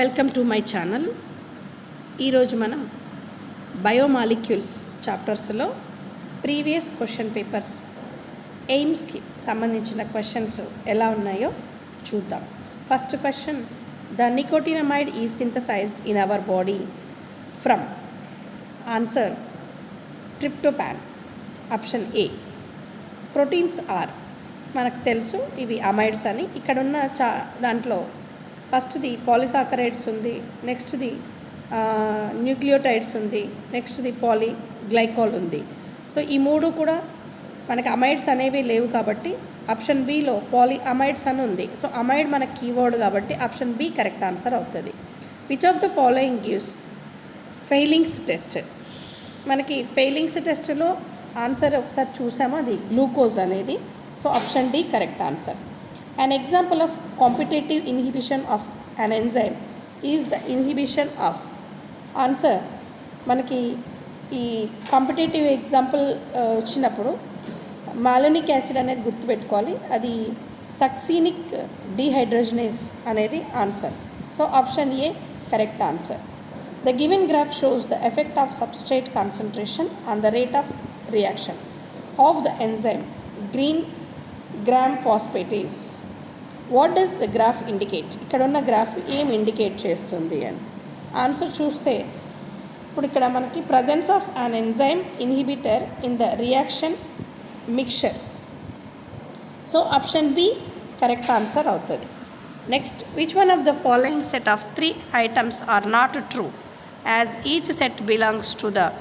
Welcome to my channel. ఈరోజు మనం biomolecules చాప్టర్స్లో ప్రీవియస్ క్వశ్చన్ పేపర్స్ ఎయిమ్స్కి సంబంధించిన క్వశ్చన్స్ ఎలా ఉన్నాయో చూద్దాం. First question, the nicotinamide is synthesized in our body from. Answer tryptophan, option A. Proteins are, మనకు తెలుసు ఇవి అమైడ్స్ అని. ఇక్కడున్న దాంట్లో ఫస్ట్ది పాలిసాకరైడ్స్ ఉంది, నెక్స్ట్ది న్యూక్లియోటైడ్స్ ఉంది, నెక్స్ట్ది పాలీగ్లైకాల్ ఉంది. సో ఈ మూడు కూడా మనకి అమైడ్స్ అనేవి లేవు కాబట్టి ఆప్షన్ బిలో పాలీ అమైడ్స్ అని ఉంది. సో అమైడ్ మనకి కీవర్డ్ కాబట్టి ఆప్షన్ బి కరెక్ట్ ఆన్సర్ అవుతుంది. Which of the following gives Fehling's test. మనకి ఫెయిలింగ్స్ టెస్ట్లో ఆన్సర్ ఒకసారి చూసామో అది గ్లూకోజ్ అనేది. So option D correct answer. An example of competitive inhibition of an enzyme is the inhibition of. Answer, మనకి ఈ కాంపిటేటివ్ ఎగ్జాంపుల్ వచ్చినప్పుడు మాలోనిక్ యాసిడ్ అనేది గుర్తుపెట్టుకోవాలి, అది సక్సీనిక్ డీహైడ్రోజనేస్ అనేది answer. So option A correct answer. The given graph shows the effect of substrate concentration on the rate of reaction of the enzyme green gram phosphatase. What does the graph indicate? ఇక్కడ ఉన్న graph ఏం indicate చేస్తుంది అని answer చూస్తే, ఇప్పుడు ఇక్కడ మనకి presence of an enzyme inhibitor in the reaction mixture. So option B correct answer అవుతుంది. Next, which one of the following set of 3 items are not true as each set belongs to the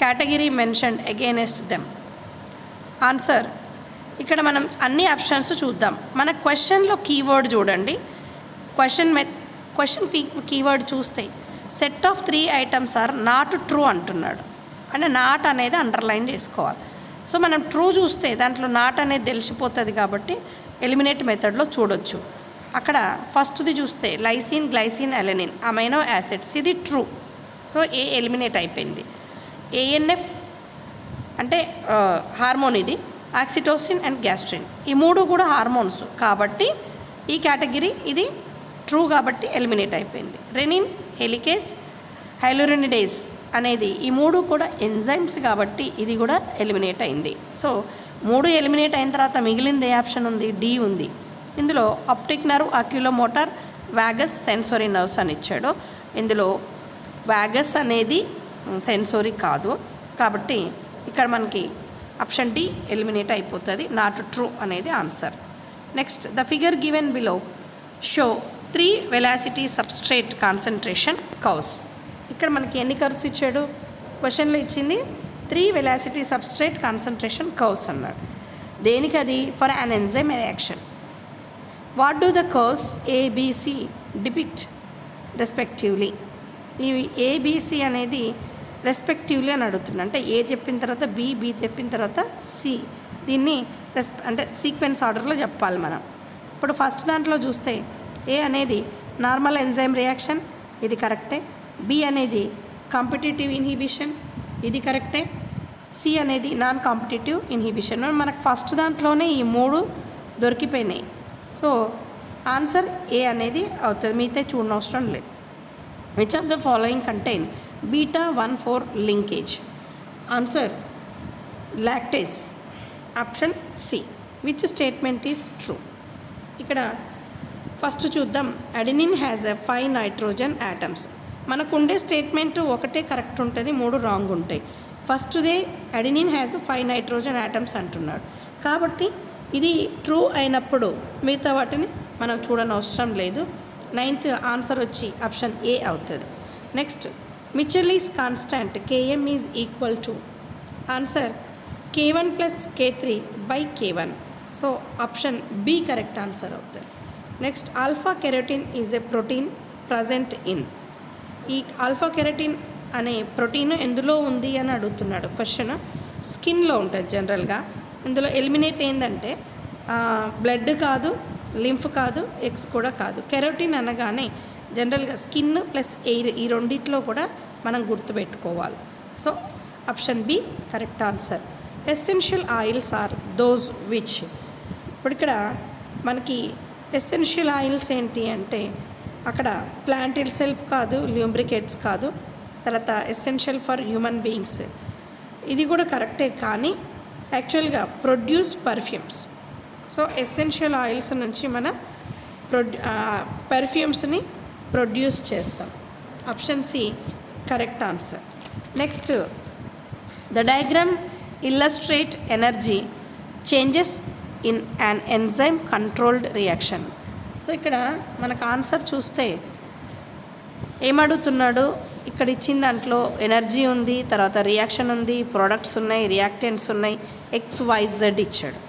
category mentioned against them. Answer, ఇక్కడ మనం అన్ని options చూద్దాం. మన క్వశ్చన్లో keyword చూడండి, question keyword చూస్తే set of 3 items are not true అంటున్నాడు. అంటే నాట్ అనేది అండర్లైన్ చేసుకోవాలి. సో మనం ట్రూ చూస్తే దాంట్లో నాట్ అనేది తెలిసిపోతుంది కాబట్టి ఎలిమినేట్ మెథడ్లో చూడొచ్చు. అక్కడ ఫస్ట్ది చూస్తే లైసిన్, గ్లైసిన్, అలెనిన్ అమైనో యాసిడ్స్, ఇది ట్రూ. సో ఏ ఎలిమినేట్ అయిపోయింది. ఏఎన్ఎఫ్ అంటే హార్మోన్, ఇది ఆక్సిటోసిన్ అండ్ గ్యాస్ట్రిన్, ఈ మూడు కూడా హార్మోన్స్ కాబట్టి ఈ కేటగిరీ ఇది ట్రూ కాబట్టి ఎలిమినేట్ అయిపోయింది. రెనిన్, హెలికేస్, హైలోరినిడేస్ అనేది ఈ మూడు కూడా ఎంజైమ్స్ కాబట్టి ఇది కూడా ఎలిమినేట్ అయింది. సో 3 ఎలిమినేట్ అయిన తర్వాత మిగిలింది ఏ ఆప్షన్ ఉంది? డి ఉంది. ఇందులో optic nerve, oculomotor, vagus, sensory nerves అని ఇచ్చాడు. ఇందులో వాగస్ అనేది సెన్సోరీ కాదు కాబట్టి ఇక్కడ మనకి ఆప్షన్ డి ఎలిమినేట్ అయిపోతుంది. నాట్ ట్రూ అనేది answer. Next, the figure given below show 3 velocity substrate concentration curves. ఇక్కడ మనకి ఎన్ని కర్వ్స్ ఇచ్చాడు? క్వశ్చన్లో ఇచ్చింది 3 వెలాసిటీ సబ్స్ట్రేట్ కాన్సన్ట్రేషన్ కర్వ్స్ అన్నాడు. దేనికి అది? For an enzyme reaction. What do the curves A B C depict respectively? ఈ ఏబిసి అనేది రెస్పెక్టివ్లీ అని అడుగుతుంది. అంటే ఏ చెప్పిన తర్వాత బి, బి చెప్పిన తర్వాత సి, దీన్ని అంటే సీక్వెన్స్ ఆర్డర్లో చెప్పాలి మనం. ఇప్పుడు ఫస్ట్ దాంట్లో చూస్తే ఏ అనేది నార్మల్ ఎంజైమ్ రియాక్షన్, ఇది కరెక్టే. బి అనేది కాంపిటేటివ్ ఇన్హిబిషన్, ఇది కరెక్టే. సి అనేది నాన్ కాంపిటేటివ్ ఇన్హిబిషన్. మనకు ఫస్ట్ దాంట్లోనే ఈ 3 దొరికిపోయినాయి. సో ఆన్సర్ ఏ అనేది అవుతుంది, మిగతా చూడనవసరం లేదు. Which of the following contain beta 1,4 linkage? Answer lactase, option C. Which statement is true? ఇక్కడ ఫస్ట్ చూద్దాం. Adenine has a 5 nitrogen atoms. మనకు ఉండే స్టేట్మెంట్ ఒకటే కరెక్ట్ ఉంటుంది, 3 రాంగ్ ఉంటాయి. ఫస్ట్దే అడెనిన్ హ్యాజ్ 5 నైట్రోజన్ యాటమ్స్ అంటున్నాడు కాబట్టి ఇది ట్రూ అయినప్పుడు మిగతా వాటిని మనం చూడనవసరం లేదు. 9th ఆన్సర్ వచ్చి ఆప్షన్ ఏ అవుతుంది. Next, Michaelis constant Km is equal to. Answer K1 plus K3 by K1. So option B correct answer అవుతుంది. Next, alpha carotene is a protein present in. ఈ alpha carotene అనే protein ఎందులో ఉంది అని అడుగుతున్నాడు question. స్కిన్లో ఉంటుంది జనరల్గా. ఇందులో ఎలిమినేట్ ఏంటంటే బ్లడ్ కాదు, లింఫ్ కాదు, ఎగ్స్ కూడా కాదు. కెరోటిన్ అనగానే జనరల్గా స్కిన్ ప్లస్ ఎయిర్, ఈ రెండిట్లో కూడా మనం గుర్తుపెట్టుకోవాలి. So option B correct answer. Essential oils are those which. ఇప్పుడు ఇక్కడ మనకి ఎసెన్షియల్ ఆయిల్స్ ఏంటి అంటే అక్కడ ప్లాంట్ ఇట్ సెల్ఫ్ కాదు, ల్యూబ్రికేట్స్ కాదు, తర్వాత ఎసెన్షియల్ ఫర్ హ్యూమన్ బీయింగ్స్, ఇది కూడా కరెక్టే. కానీ యాక్చువల్గా produce perfumes. So essential oils నుంచి మన పర్ఫ్యూమ్స్ని ప్రొడ్యూస్ చేస్తాం. Option C correct answer. Next, the diagram illustrate energy changes in an enzyme controlled reaction. So ఇక్కడ మనకు ఆన్సర్ చూస్తే ఏమడుగుతున్నాడు, ఇక్కడ ఇచ్చిన దాంట్లో ఎనర్జీ ఉంది, తర్వాత రియాక్షన్ ఉంది, ప్రోడక్ట్స్ ఉన్నాయి, రియాక్టెంట్స్ ఉన్నాయి, XYZ ఇచ్చాడు.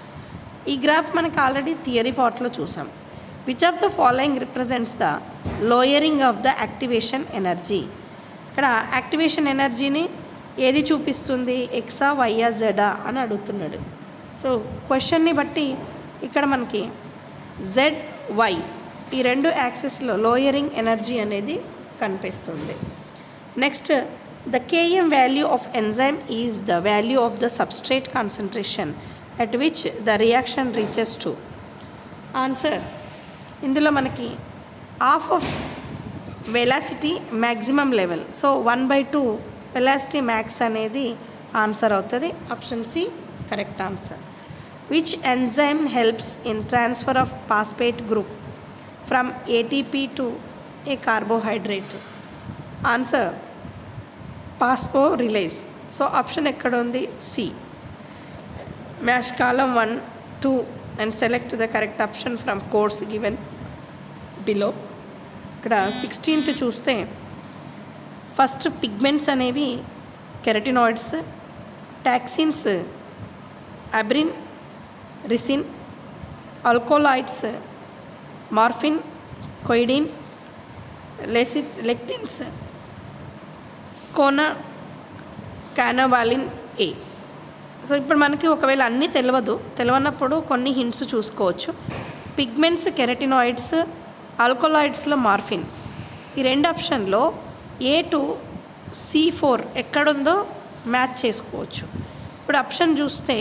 ఈ గ్రాఫ్ మనకు ఆల్రెడీ థియరీ పార్ట్లో చూసాం. Which of the following represents the lowering of the activation energy. ఇక్కడ యాక్టివేషన్ ఎనర్జీని ఏది చూపిస్తుంది, ఎక్సా వైయా జెడా అని అడుగుతున్నాడు. సో క్వశ్చన్ని బట్టి ఇక్కడ మనకి ZY ఈ రెండు యాక్సెస్లో లోయరింగ్ ఎనర్జీ అనేది కనిపిస్తుంది. Next, the Km value of enzyme is the value of the substrate concentration at which the reaction reaches to. Answer, ఇందులో మనకి half of velocity maximum level, so 1/2 velocity max అనేది answer అవుతుంది. Option C correct answer. Which enzyme helps in transfer of phosphate group from ATP to a carbohydrate. Answer phosphorylase. So option ఎక్కడ ఉంది, C. Match column 1, 2 and select the correct option from codes given below. ఇక్కడ 16th చూస్తే first pigments అనేవి carotenoids, toxins abrin, ricin, alkaloids morphine, codeine, lectins, concanavalin A. So ఇప్పుడు మనకి ఒకవేళ అన్నీ తెలియనప్పుడు కొన్ని హింట్స్ చూసుకోవచ్చు. పిగ్మెంట్స్ కెరటినాయిడ్స్, ఆల్కలాయిడ్స్లో మార్ఫిన్. ఈ రెండు ఆప్షన్లో A to C4 ఎక్కడుందో మ్యాచ్ చేసుకోవచ్చు. ఇప్పుడు ఆప్షన్ చూస్తే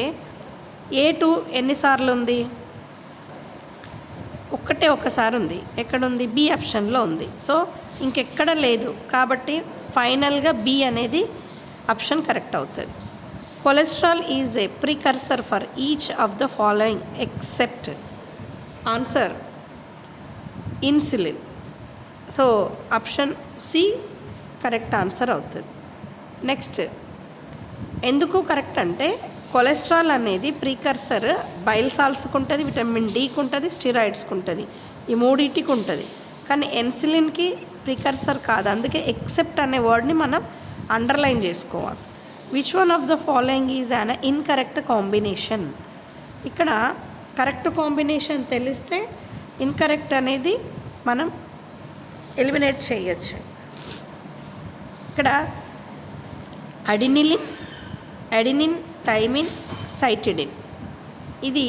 A2 ఎన్నిసార్లు ఉంది, ఒకసారి ఉంది. ఎక్కడుంది, B ఆప్షన్లో ఉంది. సో ఇంకెక్కడ లేదు కాబట్టి ఫైనల్గా B అనేది ఆప్షన్ కరెక్ట్ అవుతుంది. Cholesterol is a precursor for each of the following except. Answer insulin. So option C correct answer అవుతుంది. నెక్స్ట్, ఎందుకు కరెక్ట్ అంటే కొలెస్ట్రాల్ అనేది ప్రీకర్సర్ బైల్ సాల్స్కి ఉంటుంది, విటమిన్ డికి ఉంటుంది, స్టిరాయిడ్స్కి ఉంటుంది, ఈ మూడింటికి ఉంటుంది. కానీ ఇన్సులిన్కి ప్రీకర్సర్ కాదు. అందుకే ఎక్సెప్ట్ అనే వర్డ్ని మనం అండర్లైన్ చేసుకోవాలి. Which one of the following is an incorrect combination. ఇక్కడ కరెక్ట్ కాంబినేషన్ తెలిస్తే ఇన్కరెక్ట్ అనేది మనం ఎలిమినేట్ చేయొచ్చు. ఇక్కడ అడినిన్, థైమిన్, సైటిడిన్ ఇది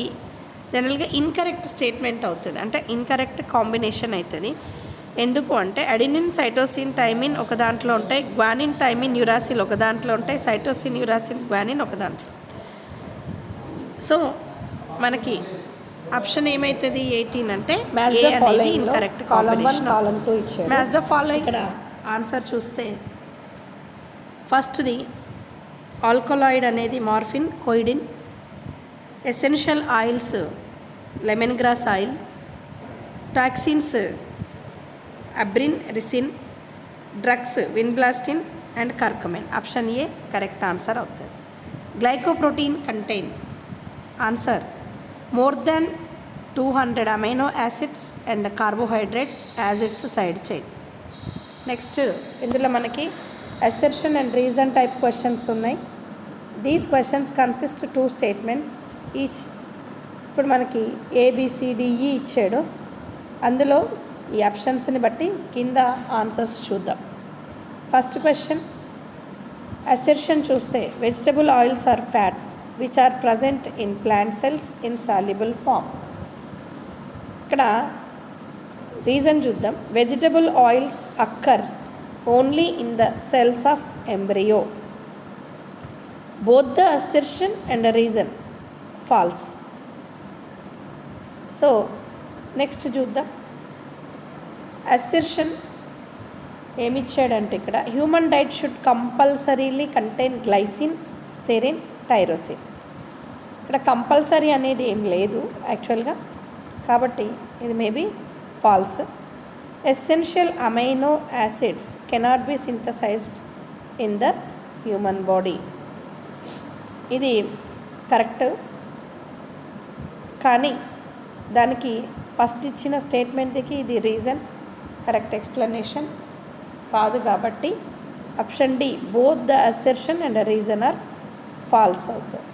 జనరల్గా ఇన్కరెక్ట్ స్టేట్మెంట్ అవుతుంది, అంటే ఇన్కరెక్ట్ కాంబినేషన్ అవుతుంది. ఎందుకు అంటే అడినిన్, సైటోసిన్, థైమిన్ ఒక దాంట్లో ఉంటాయి, గ్వానిన్, థైమిన్, యురాసిల్ ఒక దాంట్లో ఉంటాయి, సైటోసిన్, యురాసిల్, గ్వానిన్ ఒక దాంట్లో. సో మనకి ఆప్షన్ ఏమవుతుంది, 18 అంటే ఏ అనేది incorrect combination. Match the following. ఇక్కడ ఆన్సర్ చూస్తే ఫస్ట్ది ఆల్కలాయిడ్ అనేది morphine, codeine. Essential oils lemon grass oil. Toxins abrin, ricin. Drugs vinblastine and curcumin. Option A correct answer అవుతుంది. Glycoprotein contain. Answer more than 200 amino acids and carbohydrates as its side chain. Next ఇందులో మనకి assertion and reason type questions ఉన్నాయి. These questions consist 2 statements each. ఇప్పుడు మనకి ABCDE ఇచ్చాడు, అందులో ఈ ఆప్షన్స్ని బట్టి కింద ఆన్సర్స్ చూద్దాం. ఫస్ట్ క్వశ్చన్ అసెర్షన్ చూస్తే vegetable oils are fats which are present in plant cells in soluble form. ఇక్కడ రీజన్ చూద్దాం. Vegetable oils occurs only in the cells of embryo. Both the assertion and the reason false. So next చూద్దాం. Assertion ఏమిచ్చాడంటే ఇక్కడ human diet should compulsorily contain glycine, serine, tyrosine. ఇక్కడ compulsory అనేది ఏం లేదు యాక్చువల్గా, కాబట్టి ఇది maybe false. Essential amino acids cannot be synthesized in the human body. ఇది కరెక్ట్, కానీ దానికి ఫస్ట్ ఇచ్చిన స్టేట్మెంట్కి ఇది రీజన్ కరెక్ట్ ఎక్స్ప్లెనేషన్ కాదు, కాబట్టి option D both the assertion and reason are false అవుతాయి.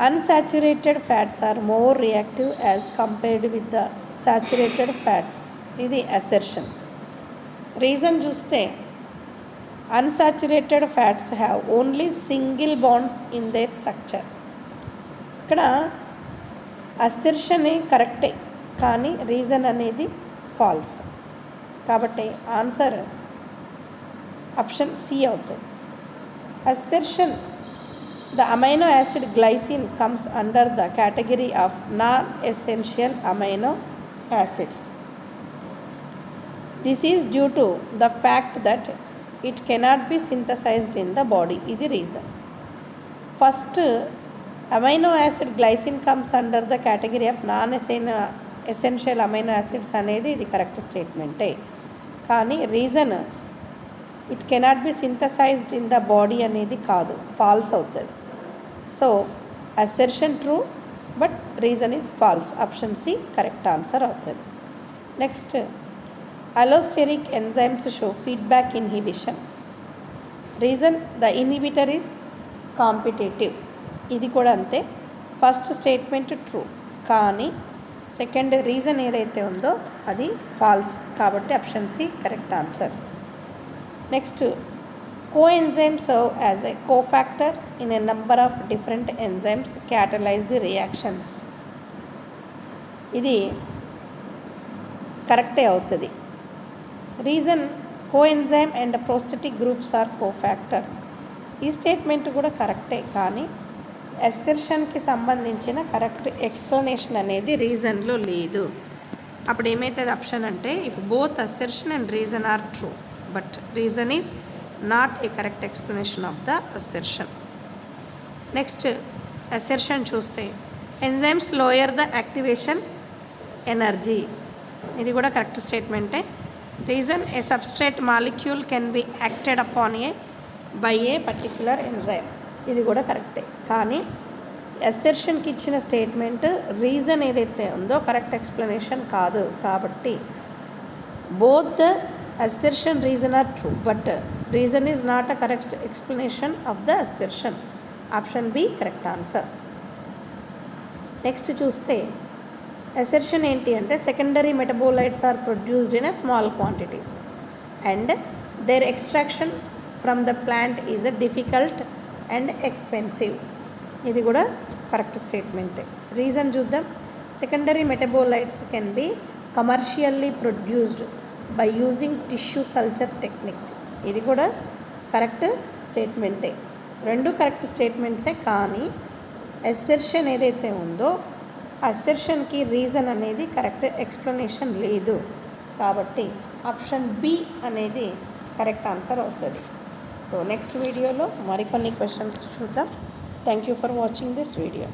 Unsaturated fats are more reactive as compared with the saturated fats. ఇది assertion. Reason చూస్తే unsaturated fats have only single bonds in their structure. ఇక్కడ assertion కరెక్టే, కానీ reason అనేది false, కాబట్టి answer option C అవుతుంది. Assertion the amino acid glycine comes under the category of non essential amino acids. This is due to the fact that it cannot be synthesized in the body. ఇది reason. First amino acid glycine comes under the category of non essential amino acids అనేది ఇది correct స్టేట్మెంటే, కానీ reason it cannot be synthesized in the body అనేది కాదు, false అవుతుంది. So assertion true but reason is false. Option C correct answer అవుతుంది. Next, allosteric enzymes show feedback inhibition. Reason the inhibitor is competitive. ఇది కూడా అంతే. First statement true, కానీ second reason ఏదైతే ఉందో అది ఫాల్స్, కాబట్టి option C correct answer. Next, coenzyme serve as a cofactor in a number of different enzymes catalyzed reactions. ఇది కరెక్టే అవుతుంది. Reason coenzyme and prosthetic groups are cofactors. ఈ statement కూడా కరెక్టే, కానీ అసెర్షన్కి సంబంధించిన కరెక్ట్ ఎక్స్ప్లెనేషన్ అనేది రీజన్లో లేదు. అప్పుడు ఏమవుతుంది ఆప్షన్ అంటే if both assertion and reason are true but reason is not a correct explanation of the assertion. Next, assertion చూస్తే enzymes lower the activation energy. ఇది కూడా కరెక్ట్ స్టేట్మెంటే. Reason a substrate molecule can be acted upon by a particular enzyme. ఇది కూడా కరెక్టే, కానీ అసెర్షన్కి ఇచ్చిన statement reason ఏదైతే ఉందో కరెక్ట్ ఎక్స్ప్లెనేషన్ కాదు, కాబట్టి both the assertion reason are true but reason is not a correct explanation of the assertion. Option B correct answer. Next చూస్తే అసెర్షన్ ఏంటి అంటే secondary metabolites are produced in a small quantities and their extraction from the plant is a difficult and expensive. ఇది కూడా correct స్టేట్మెంటే. Reason చూద్దాం. Secondary metabolites can be commercially produced by using tissue culture technique. ఇది కూడా correct స్టేట్మెంటే. రెండు correct స్టేట్మెంట్సే, కానీ assertion ఏదైతే ఉందో అసెర్షన్కి రీజన్ అనేది కరెక్ట్ ఎక్స్ప్లెనేషన్ లేదు, కాబట్టి ఆప్షన్ బి అనేది కరెక్ట్ ఆన్సర్ అవుతుంది. సో నెక్స్ట్ వీడియోలో మరికొన్ని క్వశ్చన్స్ చూద్దాం. Thank you for watching this video.